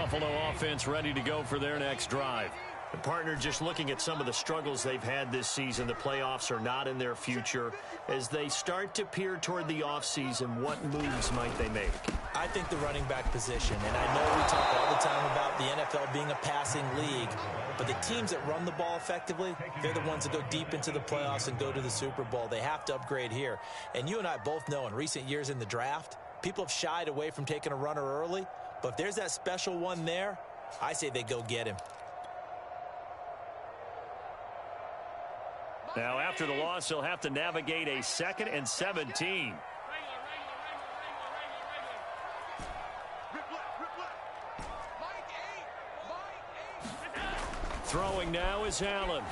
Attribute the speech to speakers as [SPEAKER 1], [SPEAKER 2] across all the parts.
[SPEAKER 1] Buffalo offense ready to go for their next drive.
[SPEAKER 2] And partner, just looking at some of the struggles they've had this season, the playoffs are not in their future. As they start to peer toward the offseason, what moves might they make?
[SPEAKER 3] I think the running back position, and I know we talk all the time about the NFL being a passing league, but the teams that run the ball effectively, they're the ones that go deep into the playoffs and go to the Super Bowl. They have to upgrade here. And you and I both know in recent years in the draft, people have shied away from taking a runner early, but if there's that special one there, I say they go get him.
[SPEAKER 1] Now, after the loss, he'll have to navigate a 2nd and 17. Throwing now is Allen.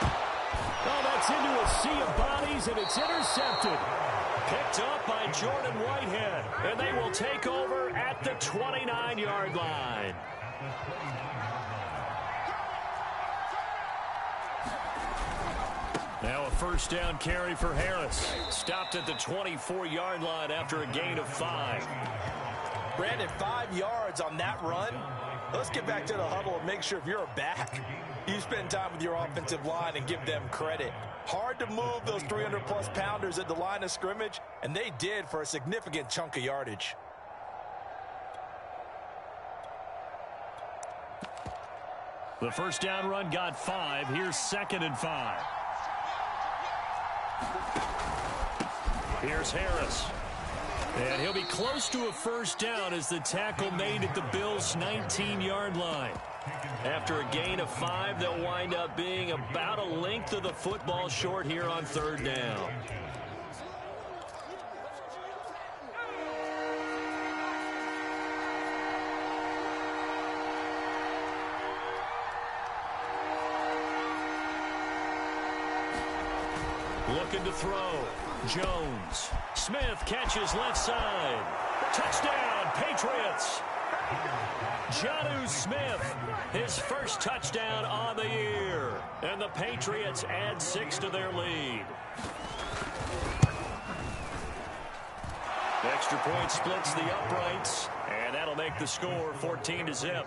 [SPEAKER 1] Oh, that's into a sea of bodies, and it's intercepted. Picked up by Jordan Whitehead, and they will take over at the 29-yard line. Now a first down carry for Harris. Stopped at the 24-yard line after a gain of 5.
[SPEAKER 3] Brandon, 5 yards on that run. Let's get back to the huddle and make sure if you're a back, you spend time with your offensive line and give them credit. Hard to move those 300-plus pounders at the line of scrimmage, and they did for a significant chunk of yardage.
[SPEAKER 1] The first down run got 5. Here's 2nd and 5. Here's Harris. And he'll be close to a first down as the tackle made at the Bills' 19-yard line. After a gain of 5, they'll wind up being about a length of the football short here on 3rd down. Looking to throw. Jones. Smith catches left side. Touchdown, Patriots. Jonnu Smith, his first touchdown on the year. And the Patriots add 6 to their lead. Extra point splits the uprights, and that'll make the score 14-0.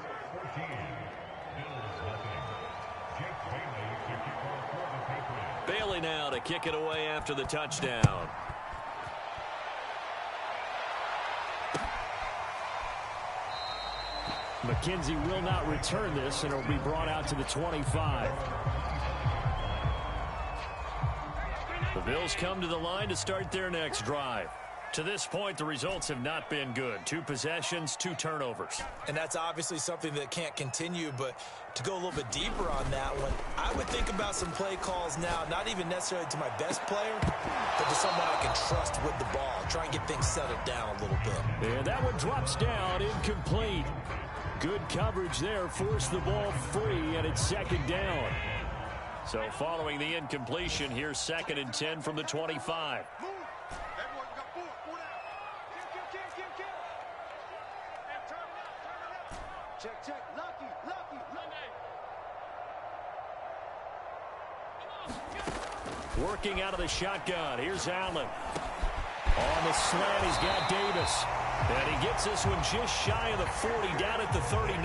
[SPEAKER 1] Bailey now to kick it away after the touchdown. McKenzie will not return this, and it will be brought out to the 25. The Bills come to the line to start their next drive. To this point, the results have not been good. 2 possessions, 2 turnovers.
[SPEAKER 3] And that's obviously something that can't continue, but to go a little bit deeper on that one, I would think about some play calls now, not even necessarily to my best player, but to someone I can trust with the ball. Try and get things settled down a little bit.
[SPEAKER 1] And that one drops down, incomplete. Good coverage there, forced the ball free, and it's 2nd down. So following the incompletion, here's 2nd and 10 from the 25. Working out of the shotgun. Here's Allen. On the slant, he's got Davis. And he gets this one just shy of the 40, down at the 39.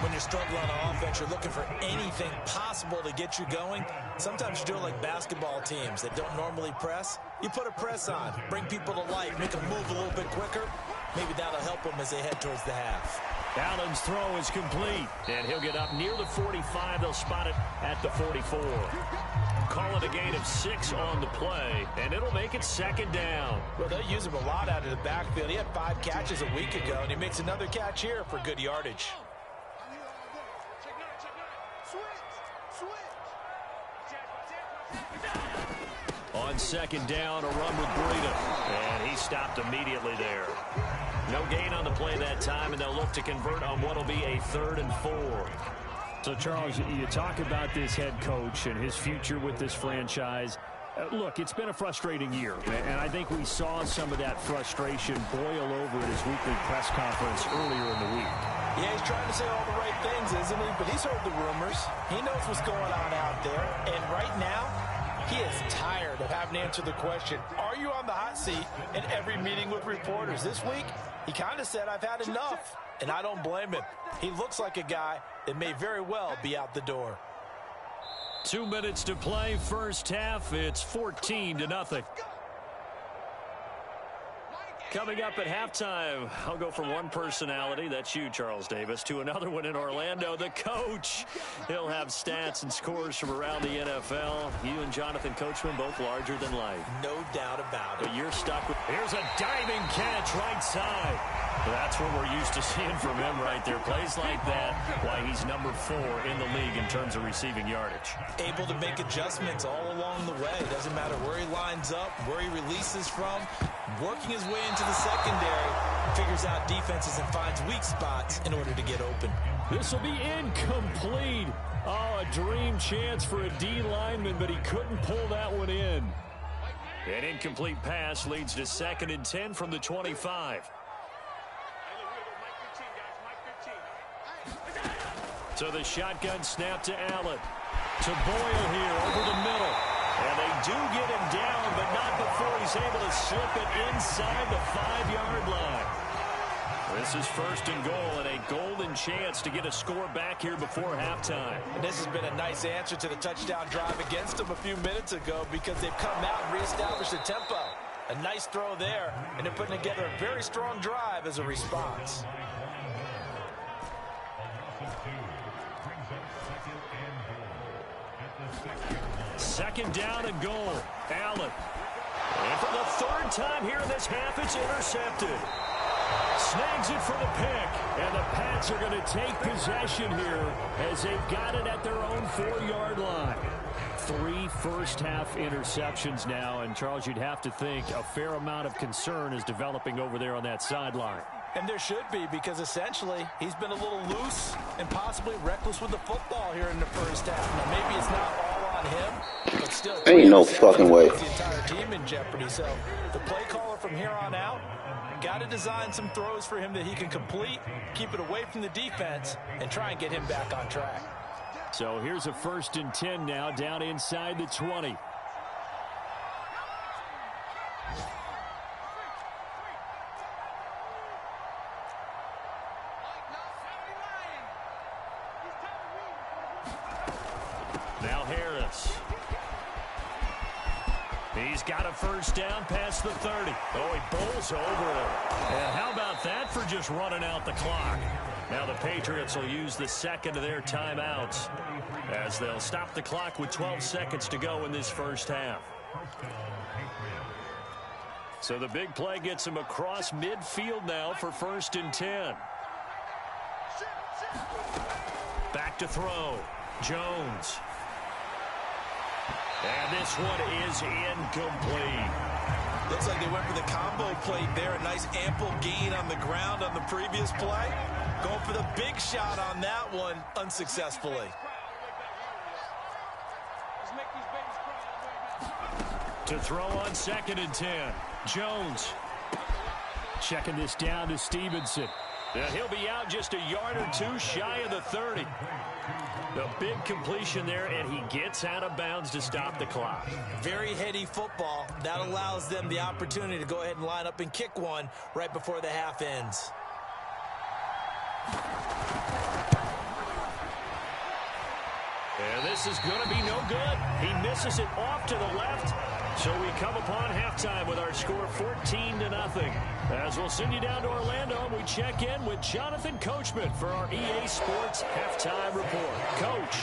[SPEAKER 3] When you're struggling on offense, you're looking for anything possible to get you going. Sometimes you do it like basketball teams that don't normally press. You put a press on, bring people to life, make them move a little bit quicker. Maybe that'll help them as they head towards the half.
[SPEAKER 1] Allen's throw is complete, and he'll get up near the 45. They'll spot it at the 44. Call it a gain of 6 on the play, and it'll make it 2nd down.
[SPEAKER 3] Well, they'll use him a lot out of the backfield. He had 5 catches a week ago, and he makes another catch here for good yardage.
[SPEAKER 1] On 2nd down, a run with Breida, and he stopped immediately there. No gain on the play that time, and they'll look to convert on what will be a 3rd and 4. So, Charles, you talk about this head coach and his future with this franchise. Look, it's been a frustrating year, and I think we saw some of that frustration boil over at his weekly press conference earlier in the week.
[SPEAKER 3] Yeah, he's trying to say all the right things, isn't he? But he's heard the rumors. He knows what's going on out there, and right now, he is tired of having to answer the question, are you on the hot seat in every meeting with reporters? This week, He kind of said, I've had enough, and I don't blame him. He looks like a guy that may very well be out the door.
[SPEAKER 1] 2 minutes to play, first half. It's 14-0. Coming up at halftime, I'll go from one personality, that's you, Charles Davis, to another one in Orlando, the coach. He'll have stats and scores from around the NFL. You and Jonathan Coachman, both larger than life.
[SPEAKER 3] No doubt about it.
[SPEAKER 1] But you're stuck with... Here's a diving catch right side. That's what we're used to seeing from him right there. Plays like that, why he's number 4 in the league in terms of receiving yardage.
[SPEAKER 3] Able to make adjustments all along the way. Doesn't matter where he lines up, where he releases from. Working his way into the secondary, figures out defenses and finds weak spots in order to get open.
[SPEAKER 1] This will be incomplete. Oh, a dream chance for a D lineman, but he couldn't pull that one in. An incomplete pass leads to 2nd and 10 from the 25. So the shotgun snap to Allen. To Boyle here over the middle. And they do get him down, but not before he's able to slip it inside the 5-yard line. This is 1st and goal, and a golden chance to get a score back here before halftime.
[SPEAKER 3] And this has been a nice answer to the touchdown drive against them a few minutes ago because they've come out and reestablished the tempo. A nice throw there, and they're putting together a very strong drive as a response.
[SPEAKER 1] Second down and goal. Allen. And for the 3rd time here in this half, it's intercepted. Snags it for the pick. And the Pats are going to take possession here as they've got it at their own 4-yard line. 3 first-half interceptions now. And, Charles, you'd have to think a fair amount of concern is developing over there on that sideline.
[SPEAKER 3] And there should be, because essentially he's been a little loose and possibly reckless with the football here in the first half. Now, maybe it's not all on him, but still,
[SPEAKER 4] ain't no fucking way.
[SPEAKER 3] The entire team in jeopardy. So the play caller from here on out got to design some throws for him that he can complete, keep it away from the defense, and try and get him back on track.
[SPEAKER 1] So here's a 1st and 10 now, down inside the 20. Now Harris. He's got a 1st down past the 30. Oh, he bowls over him. And how about that for just running out the clock? Now the Patriots will use the 2nd of their timeouts as they'll stop the clock with 12 seconds to go in this first half. So the big play gets him across midfield now for 1st and 10. Back to throw. Jones. And this one is incomplete.
[SPEAKER 3] Looks like they went for the combo plate there. A nice ample gain on the ground on the previous play. Going for the big shot on that one unsuccessfully.
[SPEAKER 1] To throw on 2nd and 10. Jones. Checking this down to Stevenson. And he'll be out just a yard or 2 shy of the 30. A big completion there, and he gets out of bounds to stop the clock.
[SPEAKER 3] Very heady football. That allows them the opportunity to go ahead and line up and kick one right before the half ends.
[SPEAKER 1] And this is going to be no good. He misses it off to the left. So we come upon halftime with our score 14-0. As we'll send you down to Orlando, and we check in with Jonathan Coachman for our EA Sports Halftime Report. Coach,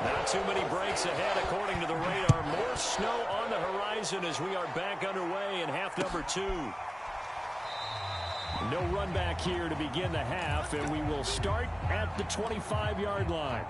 [SPEAKER 1] not too many breaks ahead according to the radar. More snow on the horizon as we are back underway in half number 2. No run back here to begin the half, and we will start at the 25-yard line.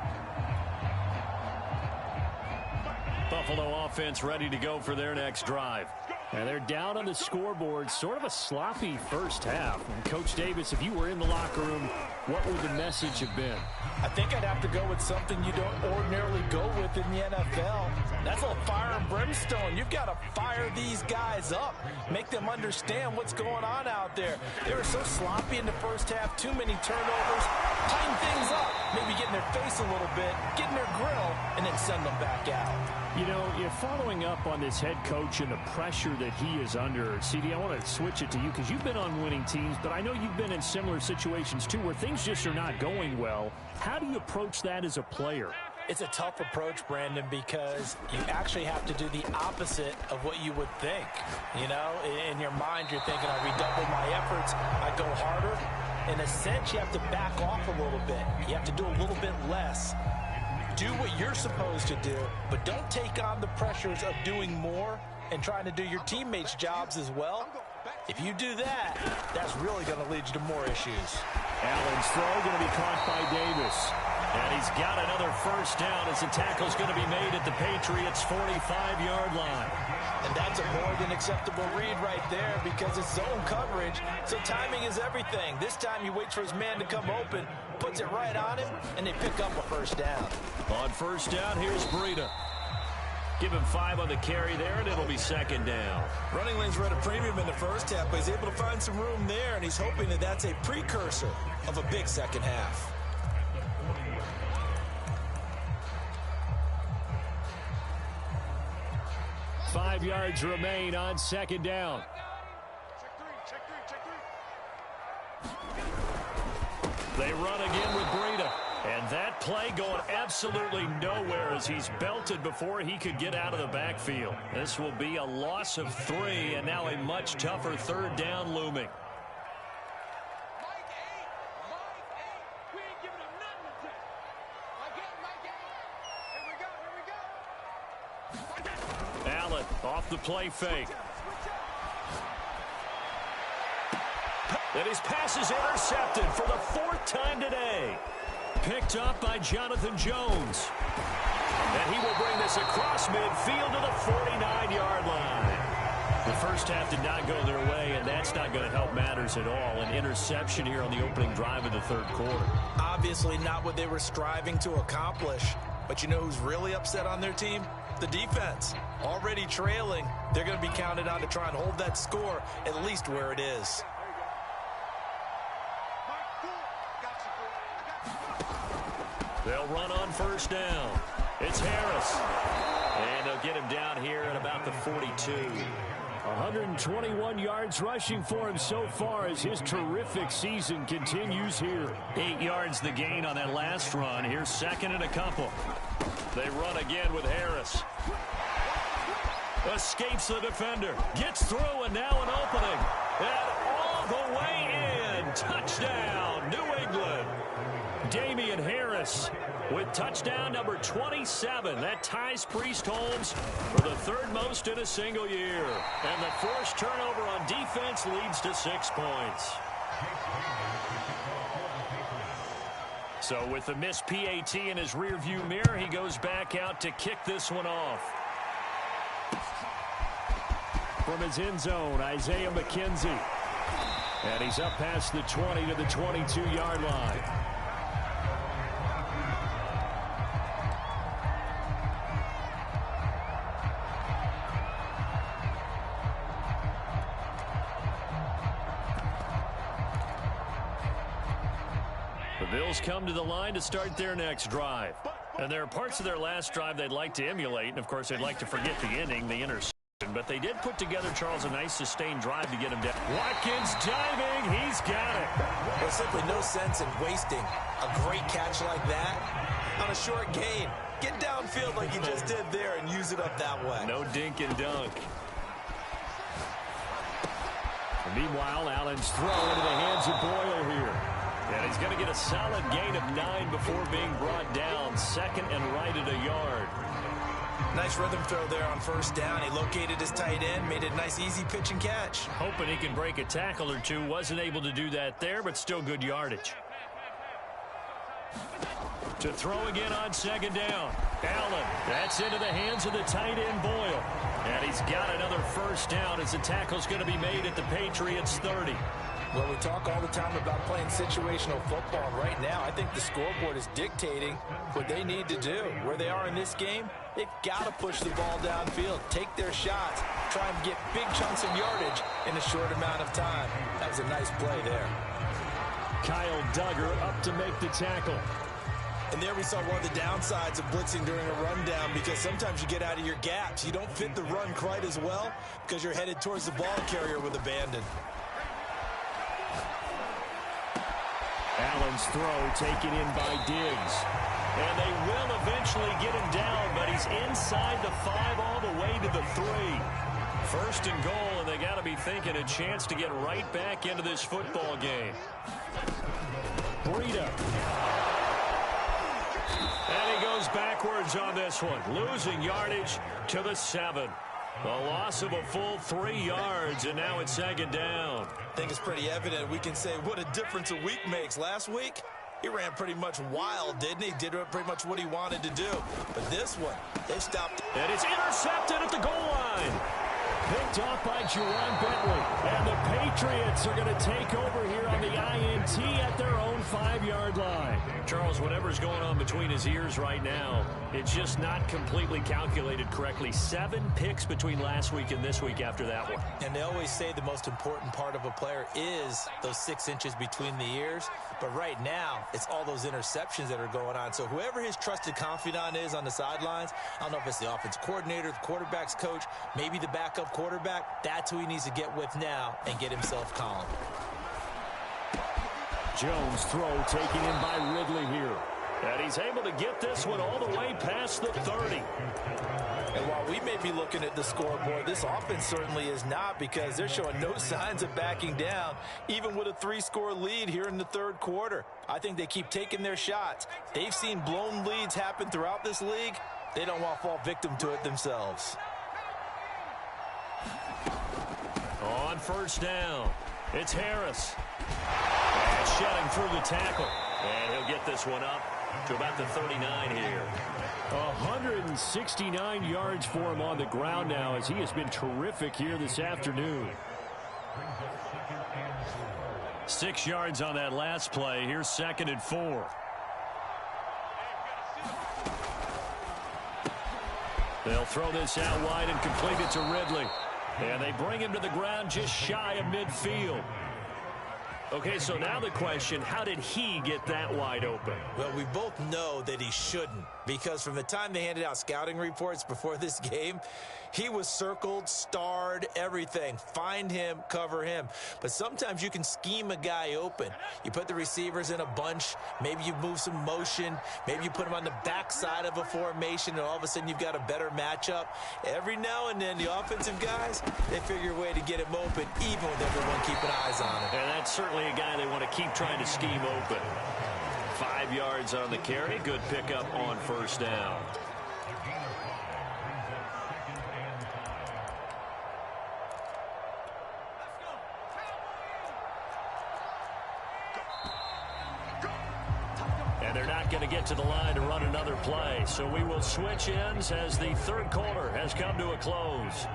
[SPEAKER 1] Buffalo offense ready to go for their next drive. And they're down on the scoreboard. Sort of a sloppy first half. And Coach Davis, if you were in the locker room, what would the message have been?
[SPEAKER 3] I think I'd have to go with something you don't ordinarily go with in the NFL. That's a fire and brimstone. You've got to fire these guys up. Make them understand what's going on out there. They were so sloppy in the first half. Too many turnovers. Tighten things up. Maybe get in their face a little bit. Get in their grill. And then and send them back out.
[SPEAKER 2] You know, you're following up on this head coach and the pressure that he is under. CD, I want to switch it to you because you've been on winning teams, but I know you've been in similar situations too where things just are not going well. How do you approach that as a player?
[SPEAKER 3] It's a tough approach, Brandon, because you actually have to do the opposite of what you would think. You know, in your mind, you're thinking, I redouble my efforts, I go harder. In a sense, you have to back off a little bit. You have to do a little bit less. Do what you're supposed to do, but don't take on the pressures of doing more and trying to do your teammates' jobs as well. If you do that, that's really going to lead you to more issues.
[SPEAKER 2] Allen's throw going to be caught by Davis.
[SPEAKER 1] And he's got another first down as the tackle's going to be made at the Patriots' 45-yard line.
[SPEAKER 3] And that's a more than acceptable read right there because it's zone coverage, so timing is everything. This time he waits for his man to come open, puts it right on him, and they pick up a first down.
[SPEAKER 1] On first down, here's Breida. Give him 5 on the carry there, and it'll be second down.
[SPEAKER 3] Running lanes were at a premium in the first half, but he's able to find some room there, and he's hoping that that's a precursor of a big second half.
[SPEAKER 2] Five yards remain on second down.
[SPEAKER 1] They run again with Breida. And that play going absolutely nowhere as he's belted before he could get out of the backfield. This will be a loss of 3, and now a much tougher third down looming. Allen off the play fake. And his pass is intercepted for the 4th time today. Picked up by Jonathan Jones. And he will bring this across midfield to the 49-yard line. The first half did not go their way, and that's not going to help matters at all. An interception here on the opening drive of the third quarter.
[SPEAKER 3] Obviously not what they were striving to accomplish. But you know who's really upset on their team? The defense. Already trailing, they're going to be counted on to try and hold that score at least where it is.
[SPEAKER 1] They'll run on first down. It's Harris. And they'll get him down here at about the 42.
[SPEAKER 2] 121 yards rushing for him so far as his terrific season continues here.
[SPEAKER 1] 8 yards the gain on that last run. Here's second and a couple. They run again with Harris. Escapes the defender. Gets through, and now an opening. And all the way in. Touchdown, New England. Damian Harris with touchdown number 27. That ties Priest Holmes for the 3rd most in a single year. And the forced turnover on defense leads to 6 points. So with the missed PAT in his rearview mirror, he goes back out to kick this one off.
[SPEAKER 2] From his end zone, Isaiah McKenzie. And he's up past the 20 to the 22-yard line.
[SPEAKER 1] The Bills come to the line to start their next drive. And there are parts of their last drive they'd like to emulate. And, of course, they'd like to forget the inning, the interception. But they did put together, Charles, a nice sustained drive to get him down. Watkins diving. He's got it.
[SPEAKER 3] There's simply no sense in wasting a great catch like that on a short gain. Get downfield like you just did there and use it up that way.
[SPEAKER 1] No dink and dunk.
[SPEAKER 2] And meanwhile, Allen's throw into the hands of Boyle here.
[SPEAKER 1] And he's going to get a solid gain of 9 before being brought down. Second and right at a yard.
[SPEAKER 3] Nice rhythm throw there on first down. He located his tight end, made it a nice easy pitch and catch.
[SPEAKER 1] Hoping he can break a tackle or two. Wasn't able to do that there, but still good yardage. To throw again on second down. Allen, that's into the hands of the tight end Boyle. And he's got another first down as the tackle's going to be made at the Patriots 30.
[SPEAKER 3] Well, we talk all the time about playing situational football. Right now, I think the scoreboard is dictating what they need to do. Where they are in this game, they've got to push the ball downfield, take their shots, try and get big chunks of yardage in a short amount of time. That was a nice play there.
[SPEAKER 2] Kyle Duggar up to make the tackle.
[SPEAKER 3] And there we saw one of the downsides of blitzing during a rundown, because sometimes you get out of your gaps. You don't fit the run quite as well because you're headed towards the ball carrier with abandon.
[SPEAKER 2] Allen's throw taken in by Diggs.
[SPEAKER 1] And they will eventually get him down, but he's inside the 5 all the way to the 3. First and goal, and they got to be thinking a chance to get right back into this football game.
[SPEAKER 2] Breida.
[SPEAKER 1] And he goes backwards on this one, losing yardage to the 7. A loss of a full 3 yards, and now it's second down.
[SPEAKER 3] I think it's pretty evident. We can say what a difference a week makes. Last week, he ran pretty much wild, didn't he? Did pretty much what he wanted to do. But this one, they stopped.
[SPEAKER 1] And it's intercepted at the goal line.
[SPEAKER 2] Picked off by Juwan Bentley. And the Patriots are going to take over here on the INT at their own 5-yard line.
[SPEAKER 1] Charles, whatever's going on between his ears right now, it's just not completely calculated correctly. 7 picks between last week and this week after that one.
[SPEAKER 3] And they always say the most important part of a player is those 6 inches between the ears. But right now, it's all those interceptions that are going on. So whoever his trusted confidant is on the sidelines, I don't know if it's the offense coordinator, the quarterback's coach, maybe the backup quarterback, that's who he needs to get with now and get himself calm.
[SPEAKER 2] Jones throw taken in by Ridley here.
[SPEAKER 1] And he's able to get this one all the way past the 30.
[SPEAKER 3] And while we may be looking at the scoreboard, this offense certainly is not, because they're showing no signs of backing down, even with a 3-score lead here in the third quarter. I think they keep taking their shots. They've seen blown leads happen throughout this league. They don't want to fall victim to it themselves.
[SPEAKER 1] On first down, it's Harris. And shedding through the tackle. And he'll get this one up to about the 39 here.
[SPEAKER 2] 169 yards for him on the ground now, as he has been terrific here this afternoon.
[SPEAKER 1] 6 yards on that last play. Here's 2nd and 4. They'll throw this out wide and complete it to Ridley. And they bring him to the ground just shy of midfield. Okay, so now the question, how did he get that wide open?
[SPEAKER 3] Well, we both know that he shouldn't, because from the time they handed out scouting reports before this game, he was circled, starred, everything. Find him, cover him. But sometimes you can scheme a guy open. You put the receivers in a bunch. Maybe you move some motion. Maybe you put him on the backside of a formation, and all of a sudden you've got a better matchup. Every now and then, the offensive guys, they figure a way to get him open, even with everyone keeping eyes on him.
[SPEAKER 1] And that's certainly a guy they want to keep trying to scheme open. 5 yards on the carry. Good pickup on first down. And they're not going to get to the line to run another play. So we will switch ends as the third quarter has come to a close.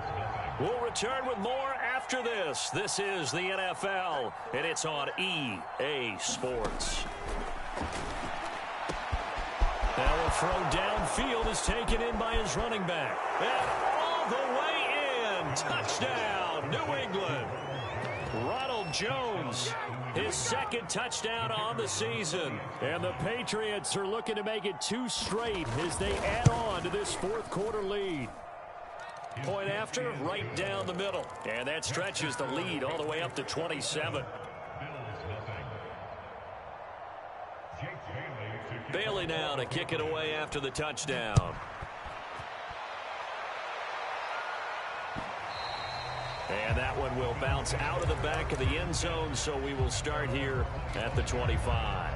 [SPEAKER 1] We'll return with more after this. This is the NFL, and it's on EA Sports. Now a throw downfield is taken in by his running back. And all the way in. Touchdown, New England. Ronald Jones, his 2nd touchdown on the season.
[SPEAKER 2] And the Patriots are looking to make it 2 straight as they add on to this fourth quarter lead.
[SPEAKER 1] Point after, right down the middle. And that stretches the lead all the way up to 27. Bailey now to kick it away after the touchdown. And that one will bounce out of the back of the end zone, so we will start here at the 25.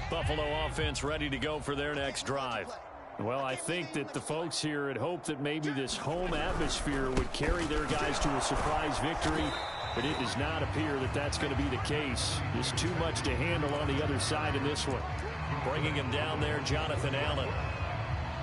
[SPEAKER 1] Buffalo offense ready to go for their next drive.
[SPEAKER 2] Well, I think that the folks here had hoped that maybe this home atmosphere would carry their guys to a surprise victory, but it does not appear that that's going to be the case. Just too much to handle on the other side in this one.
[SPEAKER 1] Bringing him down there, Jonathan Allen.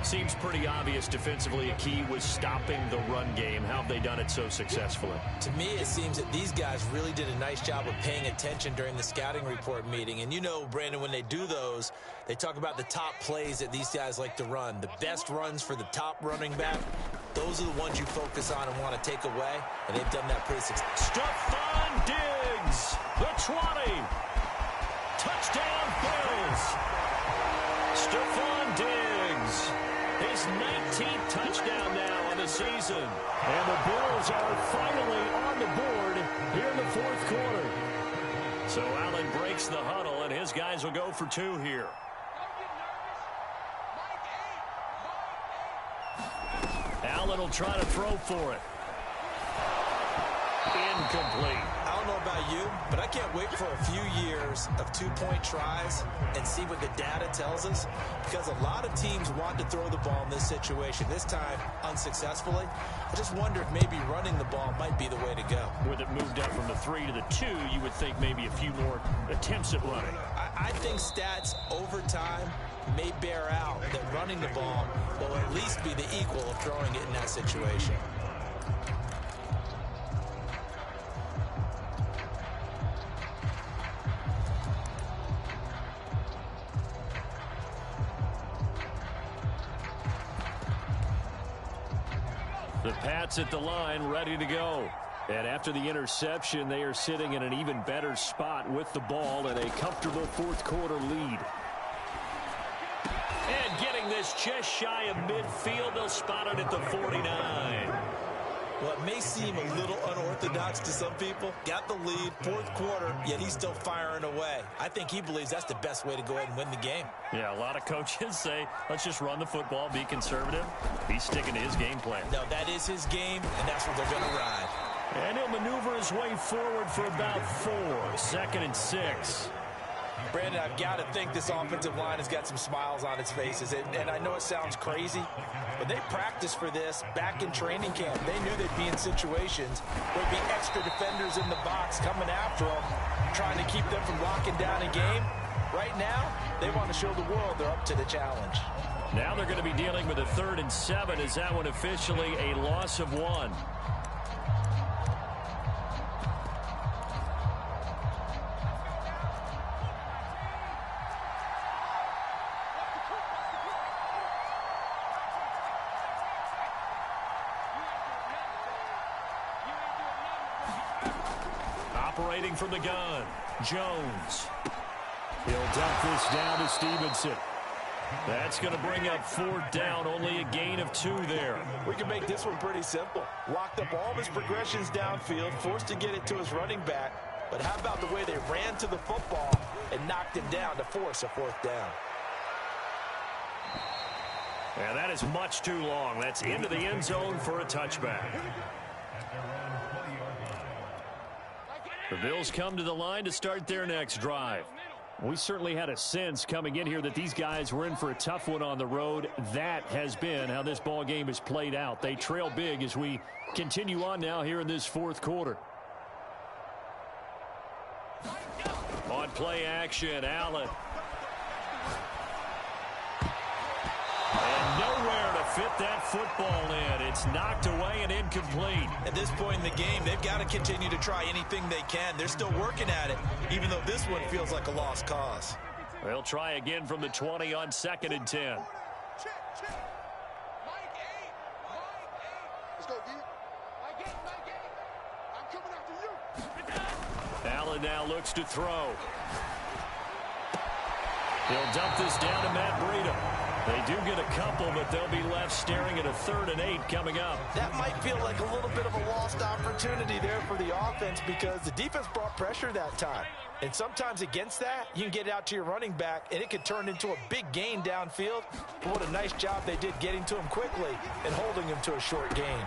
[SPEAKER 1] Seems pretty obvious defensively a key was stopping the run game. How have they done it so successfully?
[SPEAKER 3] To me, it seems that these guys really did a nice job of paying attention during the scouting report meeting. And you know, Brandon, when they do those, they talk about the top plays that these guys like to run. The best runs for the top running back, those are the ones you focus on and want to take away. And they've done that pretty successfully.
[SPEAKER 1] Stephon Diggs, the 20. Touchdown, Bills. Stephon Diggs. His 19th touchdown now on the season.
[SPEAKER 2] And the Bills are finally on the board here in the fourth quarter.
[SPEAKER 1] So Allen breaks the huddle, and his guys will go for two here. Allen will try to throw for it. Incomplete.
[SPEAKER 3] I don't know about you, but I can't wait for a few years of two-point tries and see what the data tells us, because a lot of teams want to throw the ball in this situation. This time, unsuccessfully. I just wonder if maybe running the ball might be the way to go.
[SPEAKER 2] With it moved up from the 3 to the 2, you would think maybe a few more attempts at running.
[SPEAKER 3] I think stats over time may bear out that running the ball will at least be the equal of throwing it in that situation.
[SPEAKER 1] The Pats at the line, ready to go. And after the interception, they are sitting in an even better spot with the ball and a comfortable fourth quarter lead. And getting this just shy of midfield, they'll spot it at the 49.
[SPEAKER 3] Well, it may seem a little unorthodox to some people. Got the lead, fourth quarter, yet he's still firing away. I think he believes that's the best way to go ahead and win the game.
[SPEAKER 1] Yeah, a lot of coaches say, let's just run the football, be conservative. He's sticking to his game plan.
[SPEAKER 3] No, that is his game, and that's what they're going to ride.
[SPEAKER 1] And he'll maneuver his way forward for about 4. 2nd and 6.
[SPEAKER 3] Brandon, I've got to think this offensive line has got some smiles on its faces. And I know it sounds crazy, but they practiced for this back in training camp. They knew they'd be in situations where there'd be extra defenders in the box coming after them, trying to keep them from locking down a game. Right now, they want to show the world they're up to the challenge.
[SPEAKER 1] Now they're going to be dealing with a 3rd and 7. Is that one officially a loss of 1? Operating from the gun, Jones. He'll dump this down to Stevenson. That's going to bring up 4th down, only a gain of 2 there.
[SPEAKER 3] We can make this one pretty simple. Locked up all of his progressions downfield, forced to get it to his running back. But how about the way they ran to the football and knocked him down to force a 4th down?
[SPEAKER 1] And that is much too long. That's into the end zone for a touchback. The Bills come to the line to start their next drive. We certainly had a sense coming in here that these guys were in for a tough one on the road. That has been how this ball game has played out. They trail big as we continue on now here in this fourth quarter. On play action, Allen. And nowhere to fit that football in. It's knocked away and incomplete.
[SPEAKER 3] At this point in the game, they've got to continue to try anything they can. They're still working at it, even though this one feels like a lost cause.
[SPEAKER 1] They'll try again from the 20 on 2nd and 10.
[SPEAKER 4] Let's go, D. I'm coming after you.
[SPEAKER 1] Allen now looks to throw. He'll dump this down to Matt Breida. They do get a couple, but they'll be left staring at a 3rd and 8 coming up.
[SPEAKER 3] That might feel like a little bit of a lost opportunity there for the offense because the defense brought pressure that time. And sometimes against that, you can get it out to your running back, and it could turn into a big gain downfield. But what a nice job they did getting to him quickly and holding him to a short gain.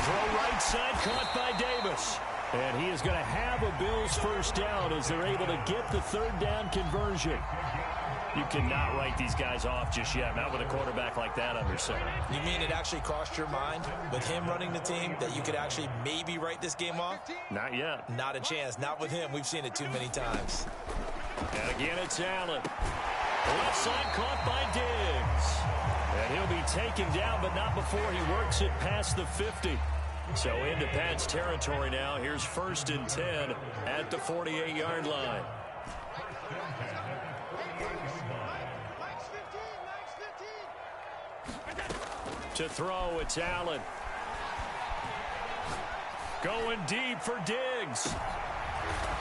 [SPEAKER 1] Throw right side, caught by Davis. And he is going to have a Bills first down as they're able to get the 3rd down conversion. You cannot write these guys off just yet, not with a quarterback like that under center.
[SPEAKER 3] You mean it actually crossed your mind with him running the team that you could actually maybe write this game off?
[SPEAKER 1] Not yet.
[SPEAKER 3] Not a chance. Not with him. We've seen it too many times.
[SPEAKER 1] And again, it's Allen. Left side caught by Diggs. And he'll be taken down, but not before he works it past the 50. So into Pat's territory now. Here's 1st and 10 at the 48-yard line. To throw, it's Allen. Going deep for Diggs.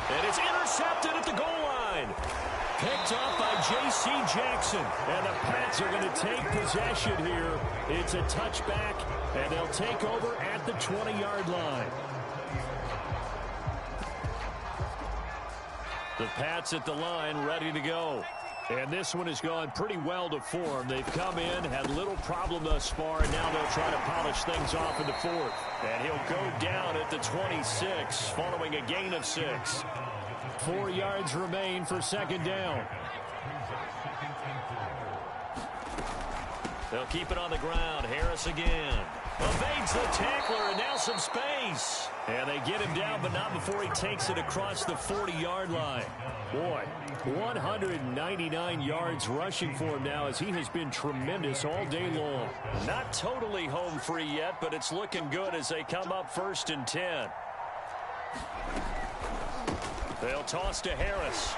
[SPEAKER 1] And it's intercepted at the goal line.
[SPEAKER 2] picked off by J.C. Jackson. And the Pats are going to take possession here. It's a touchback, and they'll take over at the 20-yard line. The Pats at the line, ready to go. And this one has gone pretty well to form. They've come in, had little problem thus far, and now they'll try to polish things off in the fourth. And he'll go down at the 26, following a gain of 6. 4 yards remain for second down.
[SPEAKER 1] They'll keep it on the ground. Harris again. Evades the tackler, and now some space.
[SPEAKER 2] And they get him down, but not before he takes it across the 40-yard line. Boy, 199 yards rushing for him now, as he has been tremendous all day long.
[SPEAKER 1] Not totally home free yet, but it's looking good as they come up 1st and 10. They'll toss to Harris.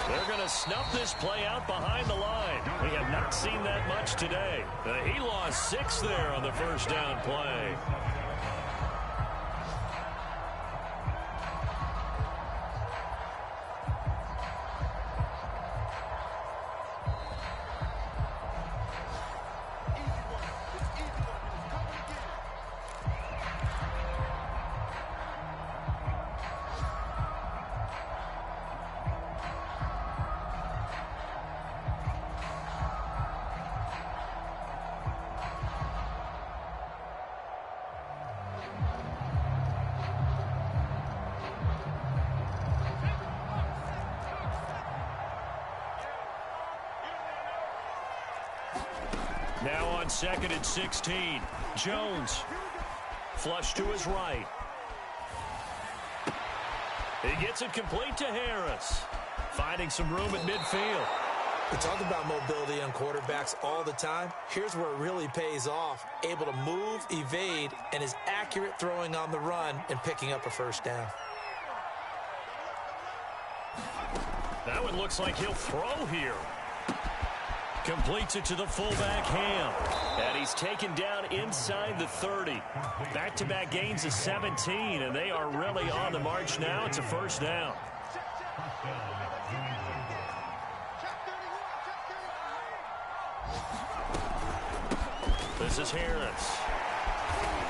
[SPEAKER 1] They're going to snuff this play out behind the line. We have not seen that much today. He lost 6 there on the first down play. Now on 2nd and 16. Jones. Flush to his right. He gets it complete to Harris. Finding some room at midfield.
[SPEAKER 3] We talk about mobility on quarterbacks all the time. Here's where it really pays off. Able to move, evade, and is accurate throwing on the run and picking up a first down.
[SPEAKER 1] That one looks like he'll throw here. Completes it to the fullback, Ham. And he's taken down inside the 30. Back-to-back gains of 17, and they are really on the march now. It's a first down. This is Harris.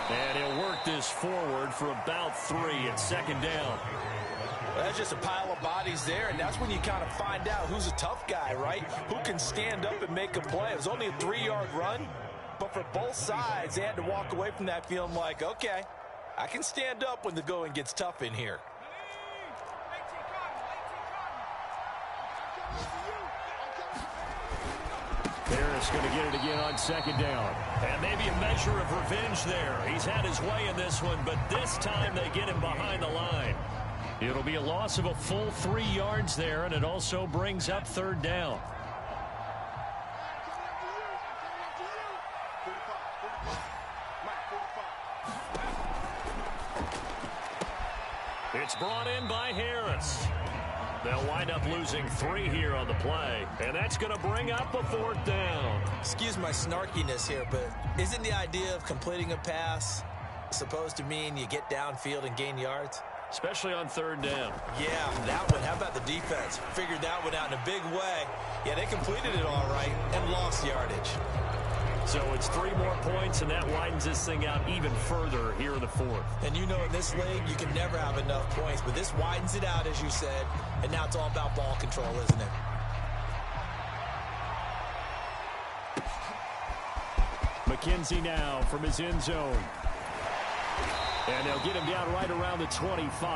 [SPEAKER 1] And he'll work this forward for about 3 at second down.
[SPEAKER 3] That's just a pile of bodies there, and that's when you kind of find out who's a tough guy, right? Who can stand up and make a play. It was only a 3-yard run, but for both sides, they had to walk away from that feeling like, okay, I can stand up when the going gets tough in here.
[SPEAKER 2] Harris going to get it again on second down.
[SPEAKER 1] And maybe a measure of revenge there. He's had his way in this one, but this time they get him behind the line.
[SPEAKER 2] It'll be a loss of a full 3 yards there, and it also brings up third down.
[SPEAKER 1] It's brought in by Harris. They'll wind up losing 3 here on the play, and that's going to bring up a 4th down.
[SPEAKER 3] Excuse my snarkiness here, but isn't the idea of completing a pass supposed to mean you get downfield and gain yards?
[SPEAKER 1] Especially on 3rd down.
[SPEAKER 3] Yeah, that one. How about the defense? Figured that one out in a big way. Yeah, they completed it all right and lost yardage.
[SPEAKER 1] So it's 3 more points, and that widens this thing out even further here in the 4th.
[SPEAKER 3] And you know in this league, you can never have enough points, but this widens it out, as you said, and now it's all about ball control, isn't it?
[SPEAKER 2] McKenzie now from his end zone. And they'll get him down right around the 25.